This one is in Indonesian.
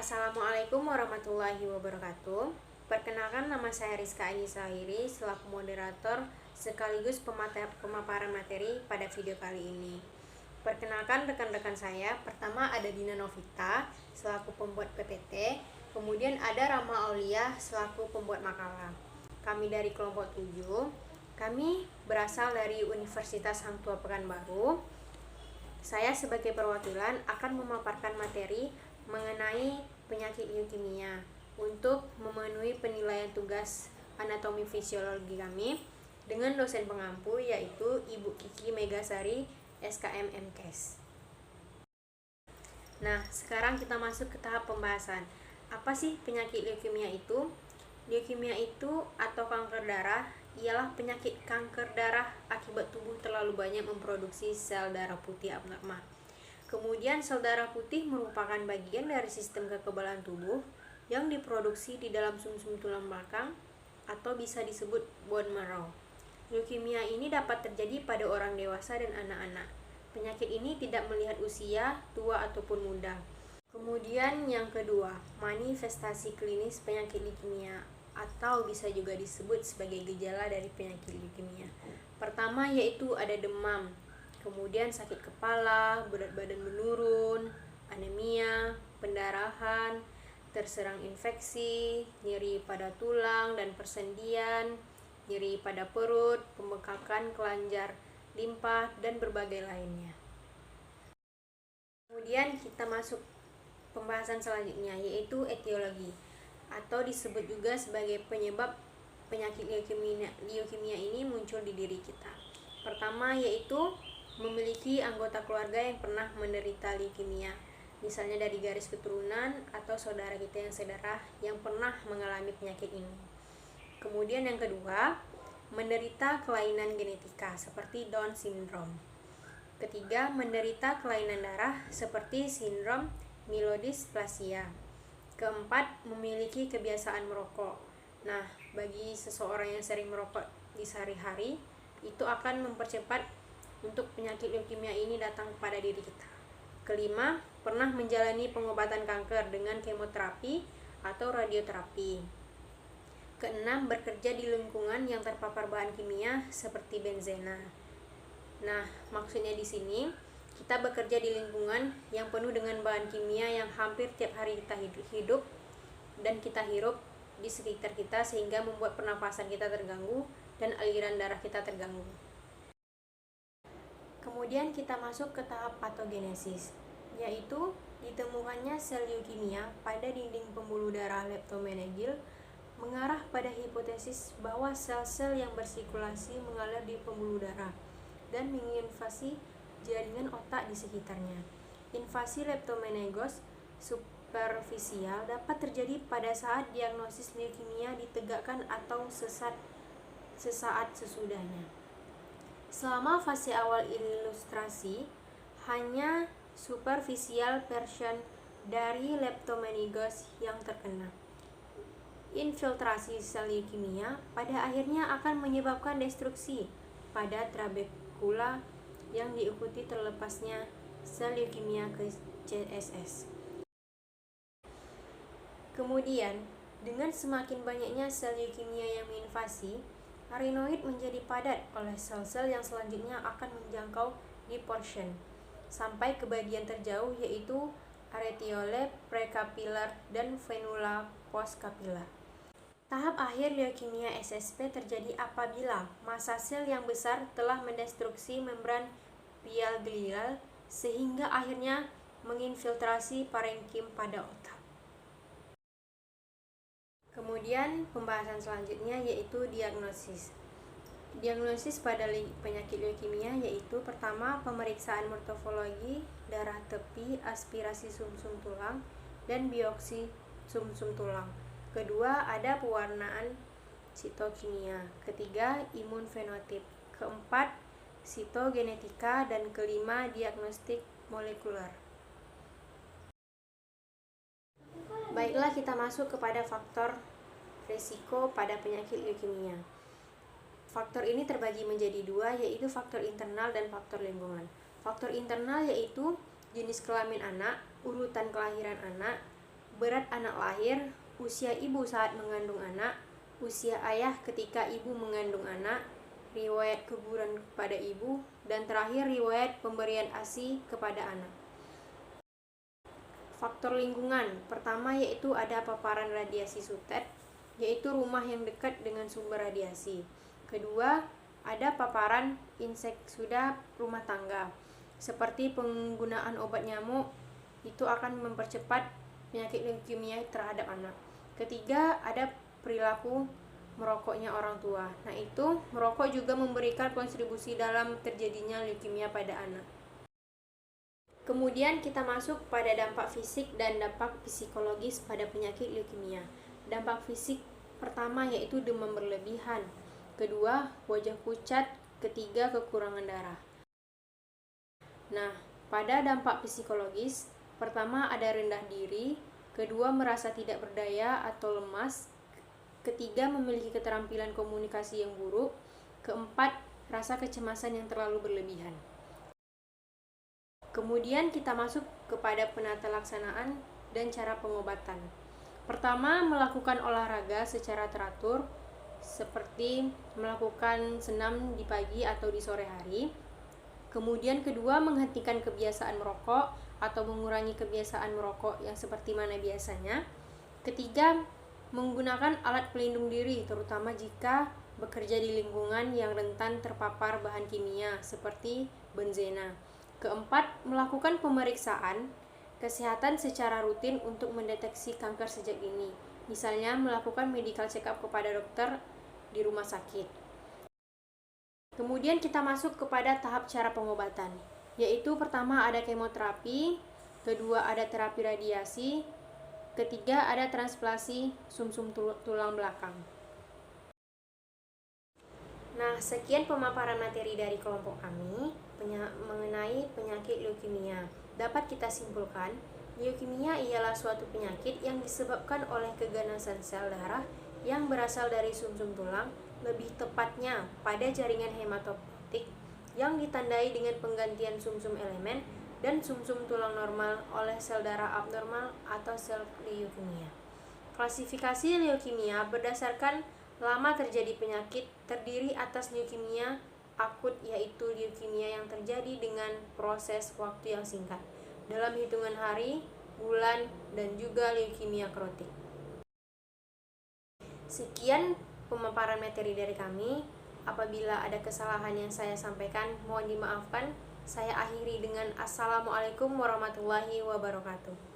Assalamualaikum warahmatullahi wabarakatuh. Perkenalkan, nama saya Rizka Aini Sahiri selaku moderator sekaligus pemaparan materi pada video kali ini. Perkenalkan rekan-rekan saya. Pertama ada Dina Novita selaku pembuat PPT, kemudian ada Rama Aulia selaku pembuat makalah. Kami dari kelompok 7. Kami berasal dari Universitas Hang Tuah Pekanbaru. Saya sebagai perwakilan akan memaparkan materi mengenai penyakit leukemia untuk memenuhi penilaian tugas anatomi fisiologi kami dengan dosen pengampu yaitu Ibu Kiki Megasari SKM MKes. Nah, sekarang kita masuk ke tahap pembahasan. Apa sih penyakit leukemia itu? Leukemia itu atau kanker darah ialah penyakit kanker darah akibat tubuh terlalu banyak memproduksi sel darah putih abnormal. Kemudian sel darah putih merupakan bagian dari sistem kekebalan tubuh yang diproduksi di dalam sumsum tulang belakang atau bisa disebut bone marrow. Leukemia ini dapat terjadi pada orang dewasa dan anak-anak. Penyakit ini tidak melihat usia, tua ataupun muda. Kemudian yang kedua, manifestasi klinis penyakit leukemia atau bisa juga disebut sebagai gejala dari penyakit leukemia. Pertama yaitu ada demam, kemudian sakit kepala, berat badan menurun, anemia, pendarahan, terserang infeksi, nyeri pada tulang dan persendian, nyeri pada perut, pembekakan kelenjar limpa, dan berbagai lainnya. Kemudian kita masuk pembahasan selanjutnya yaitu etiologi atau disebut juga sebagai penyebab penyakit leukemia ini muncul di diri kita. Pertama yaitu memiliki anggota keluarga yang pernah menderita leukemia, misalnya dari garis keturunan atau saudara kita yang sedarah yang pernah mengalami penyakit ini. Kemudian yang kedua, menderita kelainan genetika seperti Down syndrome. Ketiga, menderita kelainan darah seperti sindrom myelodysplasia. Keempat, memiliki kebiasaan merokok. Nah, bagi seseorang yang sering merokok di sehari-hari, itu akan mempercepat untuk penyakit leukemia ini datang kepada diri kita. Kelima, pernah menjalani pengobatan kanker dengan kemoterapi atau radioterapi. Keenam, bekerja di lingkungan yang terpapar bahan kimia seperti benzena. Nah, maksudnya di sini kita bekerja di lingkungan yang penuh dengan bahan kimia yang hampir tiap hari kita hidup dan kita hirup di sekitar kita sehingga membuat pernapasan kita terganggu dan aliran darah kita terganggu. Kemudian kita masuk ke tahap patogenesis, yaitu ditemukannya sel leukemia pada dinding pembuluh darah leptomeningil mengarah pada hipotesis bahwa sel-sel yang bersirkulasi mengalir di pembuluh darah dan menginvasi jaringan otak di sekitarnya. Invasi leptomeningos superfisial dapat terjadi pada saat diagnosis leukemia ditegakkan atau sesaat sesudahnya. Selama fase awal ilustrasi, hanya superficial version dari leptomeningos yang terkena. Infiltrasi sel leukemia pada akhirnya akan menyebabkan destruksi pada trabekula yang diikuti terlepasnya sel leukemia ke CSS. Kemudian, dengan semakin banyaknya sel leukemia yang menginvasi, arenoid menjadi padat oleh sel-sel yang selanjutnya akan menjangkau di portion sampai ke bagian terjauh yaitu aretiole precapilar dan venula postcapilar. Tahap akhir leukemia SSP terjadi apabila massa sel yang besar telah mendestruksi membran pial glial sehingga akhirnya menginfiltrasi parenkim pada otak. Kemudian pembahasan selanjutnya yaitu diagnosis. Diagnosis pada penyakit leukemia yaitu pertama pemeriksaan morfologi darah tepi, aspirasi sumsum tulang, dan biopsi sumsum tulang. Kedua, ada pewarnaan sitokimia. Ketiga, imun fenotip. Keempat, sitogenetika, dan kelima, diagnostik molekuler. Baiklah, kita masuk kepada faktor risiko pada penyakit leukemia. Faktor ini terbagi menjadi dua, yaitu faktor internal dan faktor lingkungan. Faktor internal yaitu jenis kelamin anak, urutan kelahiran anak, berat anak lahir, usia ibu saat mengandung anak, usia ayah ketika ibu mengandung anak, riwayat keguguran kepada ibu, dan terakhir riwayat pemberian ASI kepada anak. Faktor lingkungan pertama yaitu ada paparan radiasi sutet, yaitu rumah yang dekat dengan sumber radiasi. Kedua, ada paparan inseksuda rumah tangga, seperti penggunaan obat nyamuk, itu akan mempercepat penyakit leukemia terhadap anak. Ketiga, ada perilaku merokoknya orang tua. Nah, itu merokok juga memberikan kontribusi dalam terjadinya leukemia pada anak. Kemudian kita masuk pada dampak fisik dan dampak psikologis pada penyakit leukemia. Dampak fisik pertama yaitu demam berlebihan. Kedua, wajah pucat. Ketiga, kekurangan darah. Nah, pada dampak psikologis, pertama ada rendah diri. Kedua, merasa tidak berdaya atau lemas. Ketiga, memiliki keterampilan komunikasi yang buruk. Keempat, rasa kecemasan yang terlalu berlebihan. Kemudian kita masuk kepada penata laksanaan dan cara pengobatan. Pertama, melakukan olahraga secara teratur, seperti melakukan senam di pagi atau di sore hari. Kemudian kedua, menghentikan kebiasaan merokok atau mengurangi kebiasaan merokok yang seperti mana biasanya. Ketiga, menggunakan alat pelindung diri, terutama jika bekerja di lingkungan yang rentan terpapar bahan kimia seperti benzena. Keempat, melakukan pemeriksaan kesehatan secara rutin untuk mendeteksi kanker sejak dini. Misalnya melakukan medical check-up kepada dokter di rumah sakit. Kemudian kita masuk kepada tahap cara pengobatan, yaitu pertama ada kemoterapi, kedua ada terapi radiasi, ketiga ada transplantasi sumsum tulang belakang. Nah, sekian pemaparan materi dari kelompok kami mengenai penyakit leukemia. Dapat kita simpulkan, leukemia ialah suatu penyakit yang disebabkan oleh keganasan sel darah yang berasal dari sumsum tulang, lebih tepatnya pada jaringan hematopoietik yang ditandai dengan penggantian sumsum elemen dan sumsum tulang normal oleh sel darah abnormal atau sel leukemia. Klasifikasi leukemia berdasarkan lama terjadi penyakit terdiri atas leukemia akut, yaitu leukemia yang terjadi dengan proses waktu yang singkat dalam hitungan hari, bulan, dan juga leukemia kronik. Sekian pemaparan materi dari kami. Apabila ada kesalahan yang saya sampaikan, mohon dimaafkan. Saya akhiri dengan Assalamualaikum warahmatullahi wabarakatuh.